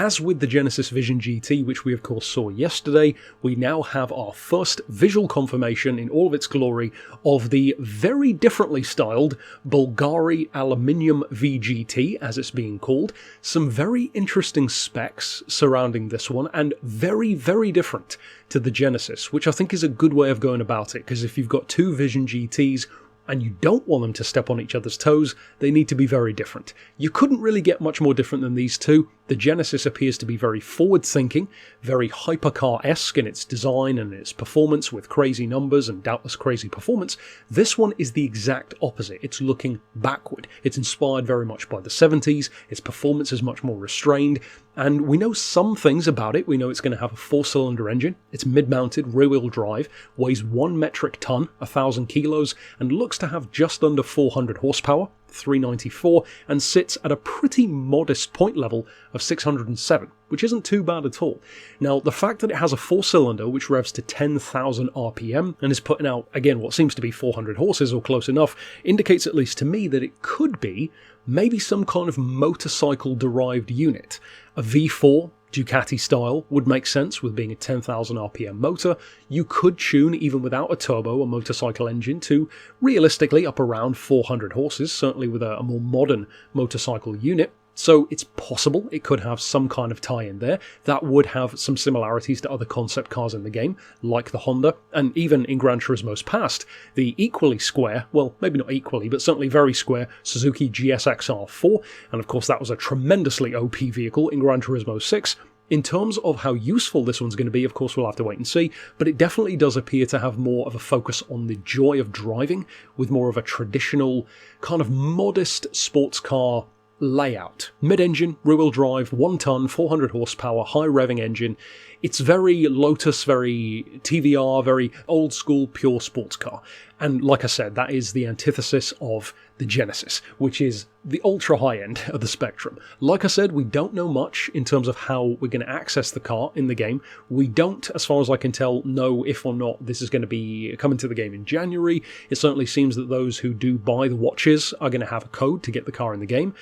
as with the Genesis Vision GT, which we of course saw yesterday, we now have our first visual confirmation in all of its glory of the very differently styled Bulgari Aluminium VGT, as it's being called. Some very interesting specs surrounding this one, and very, very different to the Genesis, which I think is a good way of going about it, because if you've got two Vision GTs, and you don't want them to step on each other's toes, they need to be very different. You couldn't really get much more different than these two. The Genesis appears to be very forward-thinking, very hypercar-esque in its design and its performance, with crazy numbers and doubtless crazy performance. This one is the exact opposite. It's looking backward. It's inspired very much by the 70s. Its performance is much more restrained, and we know some things about it. We know it's going to have a 4-cylinder engine. It's mid-mounted, rear-wheel drive, weighs 1 metric ton, 1,000 kilos, and looks to have just under 400 horsepower, 394, and sits at a pretty modest point level of 607, which isn't too bad at all. Now, the fact that it has a 4-cylinder which revs to 10,000 RPM and is putting out, again, what seems to be 400 horses or close enough, indicates at least to me that it could be maybe some kind of motorcycle-derived unit. A V4 Ducati style would make sense with being a 10,000 RPM motor. You could tune, even without a turbo, a motorcycle engine to realistically up around 400 horses, certainly with a more modern motorcycle unit. So it's possible it could have some kind of tie-in there. That would have some similarities to other concept cars in the game, like the Honda, and even in Gran Turismo's past, the equally square, well, maybe not equally, but certainly very square, Suzuki GSX-R4, and of course that was a tremendously OP vehicle in Gran Turismo 6. In terms of how useful this one's going to be, of course we'll have to wait and see, but it definitely does appear to have more of a focus on the joy of driving, with more of a traditional, kind of modest sports car layout. Mid-engine, rear-wheel drive, 1 ton, 400 horsepower, high-revving engine. It's very Lotus, very TVR, very old-school, pure sports car. And like I said, that is the antithesis of the Genesis, which is the ultra-high end of the spectrum. Like I said, we don't know much in terms of how we're going to access the car in the game. We don't, as far as I can tell, know if or not this is going to be coming to the game in January. It certainly seems that those who do buy the watches are going to have a code to get the car in the game.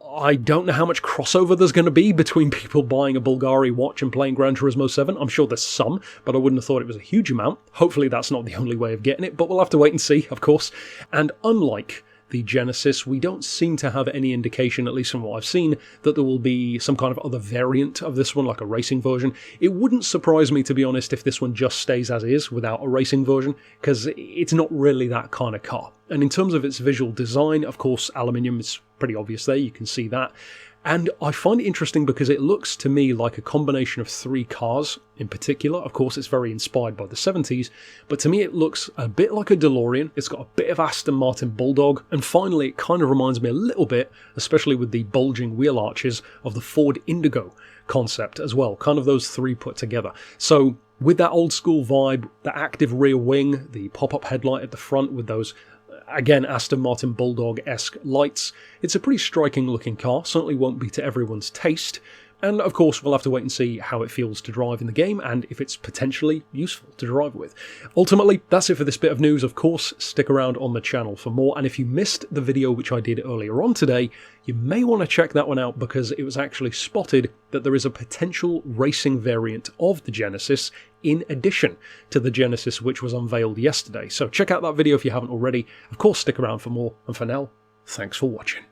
I don't know how much crossover there's going to be between people buying a Bulgari watch and playing Gran Turismo 7. I'm sure there's some, but I wouldn't have thought it was a huge amount. Hopefully that's not the only way of getting it, but we'll have to wait and see, of course. And unlike the Genesis, we don't seem to have any indication, at least from what I've seen, that there will be some kind of other variant of this one, like a racing version. It wouldn't surprise me, to be honest, if this one just stays as is without a racing version, because it's not really that kind of car. And in terms of its visual design, of course, aluminium is pretty obvious there, you can see that. And I find it interesting because it looks to me like a combination of 3 cars in particular. Of course, it's very inspired by the 70s, but to me it looks a bit like a DeLorean. It's got a bit of Aston Martin Bulldog, and finally it kind of reminds me a little bit, especially with the bulging wheel arches, of the Ford Indigo concept as well. Kind of those 3 put together. So with that old school vibe, the active rear wing, the pop-up headlight at the front with those, again, Aston Martin Bulldog-esque lights. It's a pretty striking looking car, certainly won't be to everyone's taste, and of course we'll have to wait and see how it feels to drive in the game and if it's potentially useful to drive with. Ultimately, that's it for this bit of news. Of course, stick around on the channel for more, and if you missed the video which I did earlier on today, you may want to check that one out because it was actually spotted that there is a potential racing variant of the Genesis in addition to the Genesis which was unveiled yesterday. So check out that video if you haven't already. Of course, stick around for more, and for now, thanks for watching.